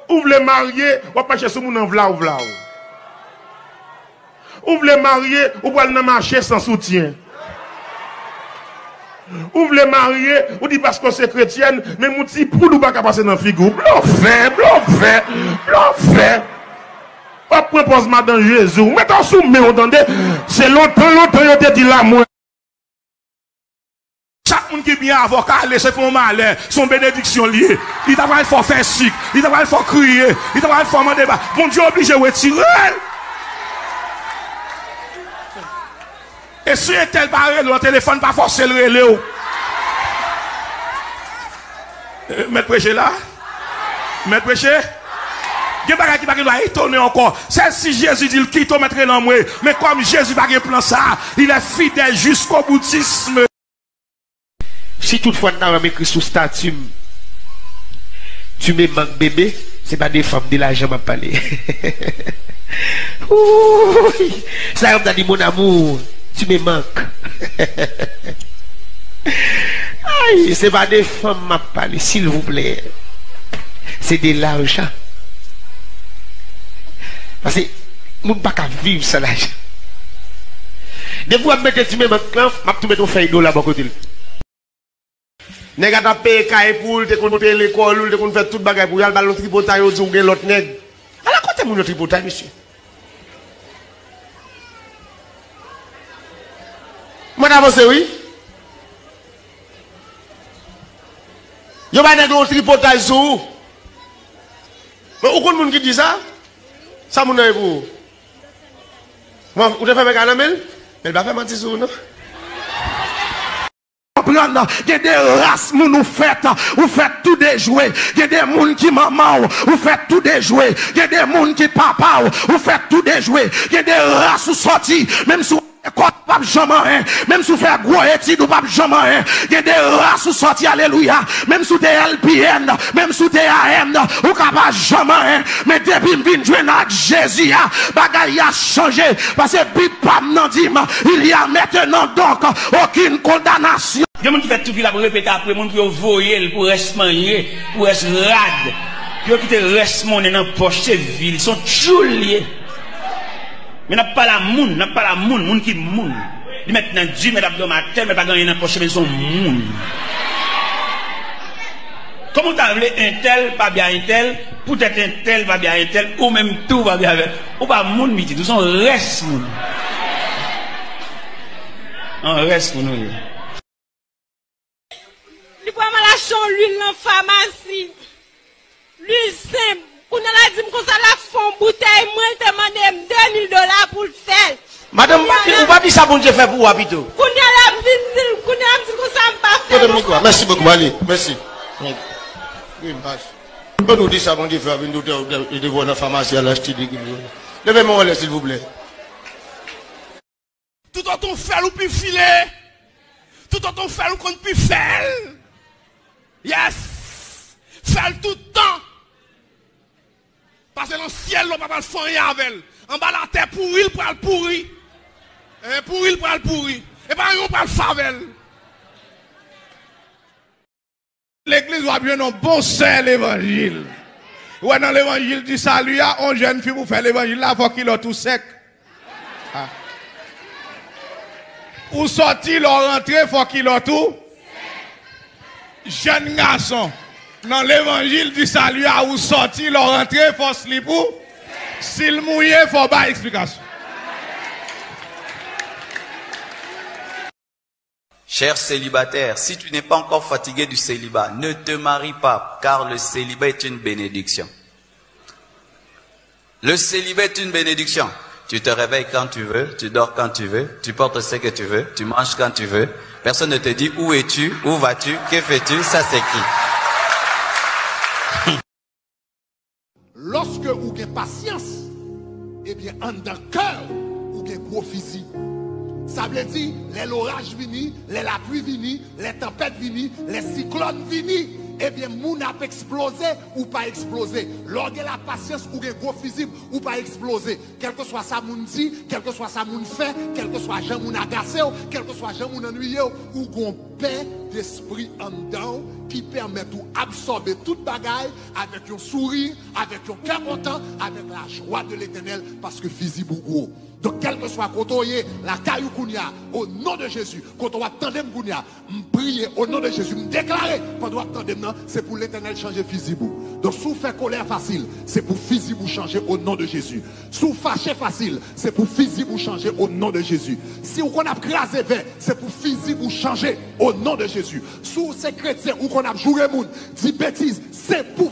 Ou voulez marier, ou pas chercher mon envla ou vla. Ou voulez marier, ou pas le marcher sans soutien. Ou voulez marier, ou dit parce que c'est chrétienne, mais mon petit poule ou pas passer dans la figure. Bluffé. Pas propose madame Jésus. Mettons sous mais entendez, c'est longtemps, il te dit l'amour. Chaque monde qui est bien avocat, c'est pour malheur, son bénédiction liée. Il t'a pas faut faire sick, il t'a pas faut crier, il t'a pas faut demander. Mon Dieu obligé de retirer. Et si un tel barré, le téléphone pas forcer le relais. Maître prêcher là? Maître prêcher? Il y a des gens qui doivent étonner encore. C'est si Jésus dit qu'il te mettrait dans moi. Mais comme Jésus va pas plan ça, il est fidèle jusqu'au boutisme. Si toutefois tu as écrit sous statut, tu me manques bébé, c'est pas des femmes de l'argent à parler. Ça on dit mon amour, tu me manques. Aïe, c'est pas des femmes à parler, s'il vous plaît. C'est de l'argent. Parce que nous ne pouvons pas vivre sans l'argent. Des fois, je tu me manques, je mets ton feuille d'eau là-bas côté. Nèg a payé caille pour te kon monter l'école, te kon faire toute bagaille pour y aller ballon tripotaille ou dire l'autre nèg. À la côté mon tripotaille monsieur. Moi d'avance oui. Yo ba nèg l'autre tripotaille sou. Mais ou kon moun qui dit ça? Ça moun est pour. Moi ou te fait gars mel? Elle va faire mentir sou non? Il y a des races qui nous faites, vous faites tout déjouer. Il y a des gens qui maman, vous faites tout déjouer. Il y a des gens qui papa, vous faites tout déjouer. Il y a des races qui sortent, même si vous pas jamais, même si vous faites gros études ou pas jamais. Il y a des races qui sortent, alléluia. Même si vous êtes LPN, même si vous êtes AM, vous pas jamais. Mais depuis que vous avec Jésus, bagaille a changé. Parce que il y a maintenant donc aucune condamnation. Il y a des gens qui font tout pour répéter après, des gens qui ont voyé pour rester manier, pour rester rade. Ils ont quitté reste monnaie dans la poche, c'est ville, ils sont toujours liés. Mais n'a pas la moun, moun qui moun. Ils mettent dans Dieu, mais dans ma tête, mais pas gagner dans la poche, mais ils sont moun. Comment tu as voulu un tel, pas bien un tel, peut-être un tel, pas bien un tel, ou même tout va bien avec. Ou pas moun, midi, nous sommes reste moun. On reste moun. Il faut m'acheter l'huile dans la pharmacie. L'huile simple. Pour nous la dire que ça la fond bouteille, moi je demande $2000 pour le faire. Madame, vous pas dit ça pour Dieu faire pour vous plutôt. Pour nous la dire que ça me pas faire. Merci beaucoup, allez, merci. Oui, on peut nous dire ça pour Dieu faire une de voir dans la pharmacie à l'acheter des guillemets. Levez-moi là s'il vous plaît. Tout autant faire ou puis filer. Tout autant faire ou qu'on peut faire. Yes! Faire tout le temps. Parce que dans le ciel, on ne peut pas faire rien avec elle. En bas la terre pourrie, pour le pourri. Pourri, pour le pourri. Et pas on peut le faire avec elle. L'église va bien un bon sein l'évangile. Ouais, dans l'évangile du salut, il y a une jeune fille pour faire l'évangile là, il faut qu'il ait tout sec. Ah. Ou sortir, leur rentrer, il faut qu'il ait tout. Jeune garçon, dans l'évangile du salut, où sortir, leur rentrer, il faut se libre. S'il mouille, il faut pas explication. Cher célibataire, si tu n'es pas encore fatigué du célibat, ne te marie pas, car le célibat est une bénédiction. Le célibat est une bénédiction. Tu te réveilles quand tu veux, tu dors quand tu veux, tu portes ce que tu veux, tu manges quand tu veux. Personne ne te dit où es-tu, où vas-tu, que fais-tu, ça c'est qui. Lorsque vous avez patience, eh bien, en dans le cœur, vous avez gros physique. Ça veut dire, les orages viennent, les la pluie viennent, les tempêtes viennent, les cyclones viennent. eh bien, moun a explosé ou pas explosé. Lorsque la patience ou un gros physique ou pas explosé. Quel que soit ça moun dit, quel que soit ça moun fait, quel que soit gens moun agacé, quel que soit gens moun ennuyé, ou gon paix d'esprit en dedans qui permet de absorber toute bagaille avec un sourire, avec un cœur content, avec la joie de l'éternel parce que physique ou gros. Donc, quel que soit côté, la caillou kounia, au nom de Jésus, quand on va tendre kounia, prier au nom de Jésus, me déclarer, pendant que tendre, c'est pour l'éternel changer physique. Donc, si vous faites colère facile, c'est pour physique vous changer au nom de Jésus. Si vous fâchez facile, c'est pour physique vous changer au nom de Jésus. Si vous avez crasé vert, c'est pour physique vous changer au nom de Jésus. Si vous êtes chrétien ou qu'on a joué moun, dit bêtises, c'est pour